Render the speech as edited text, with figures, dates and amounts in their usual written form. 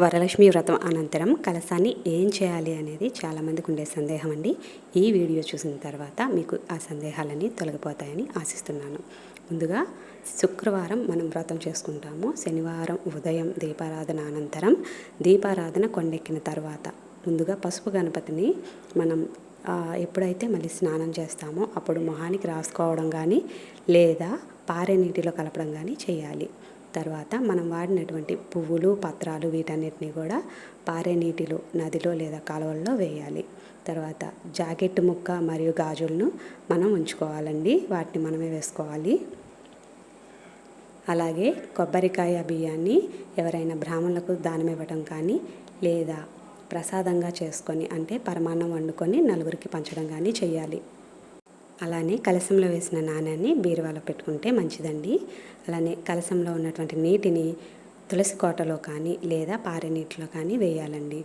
వరలక్ష్మి వ్రతం అనంతరం కలశాన్ని ఏం చేయాలి అనేది చాలామందికి ఉండే సందేహం అండి. ఈ వీడియో చూసిన తర్వాత మీకు ఆ సందేహాలన్నీ తొలగిపోతాయని ఆశిస్తున్నాను. ముందుగా శుక్రవారం మనం వ్రతం చేసుకుంటాము. శనివారం ఉదయం దీపారాధన అనంతరం దీపారాధన కొండెక్కిన తర్వాత ముందుగా పసుపు గణపతిని మనం ఎప్పుడైతే మళ్ళీ స్నానం చేస్తామో అప్పుడు మొహానికి రాసుకోవడం కానీ లేదా పారే నీటిలో కలపడం కానీ చేయాలి. తర్వాత మనం వాడినటువంటి పువ్వులు పత్రాలు వీటన్నిటిని కూడా పారే నీటిలో నదిలో లేదా కాలువల్లో వేయాలి. తర్వాత జాకెట్ ముక్క మరియు గాజులను మనం ఉంచుకోవాలండి, వాటిని మనమే వేసుకోవాలి. అలాగే కొబ్బరికాయ బియ్యాన్ని ఎవరైనా బ్రాహ్మణులకు దానం ఇవ్వటం కానీ లేదా ప్రసాదంగా చేసుకొని అంటే పరమాన్నం వండుకొని నలుగురికి పంచడం కానీ చేయాలి. అలానే కలశంలో వేసిన నాణ్యాన్ని బీరువాలో పెట్టుకుంటే మంచిదండి. అలానే కలశంలో ఉన్నటువంటి నీటిని తులసి కోటలో కానీ లేదా పారే నీటిలో కానీ వేయాలండి.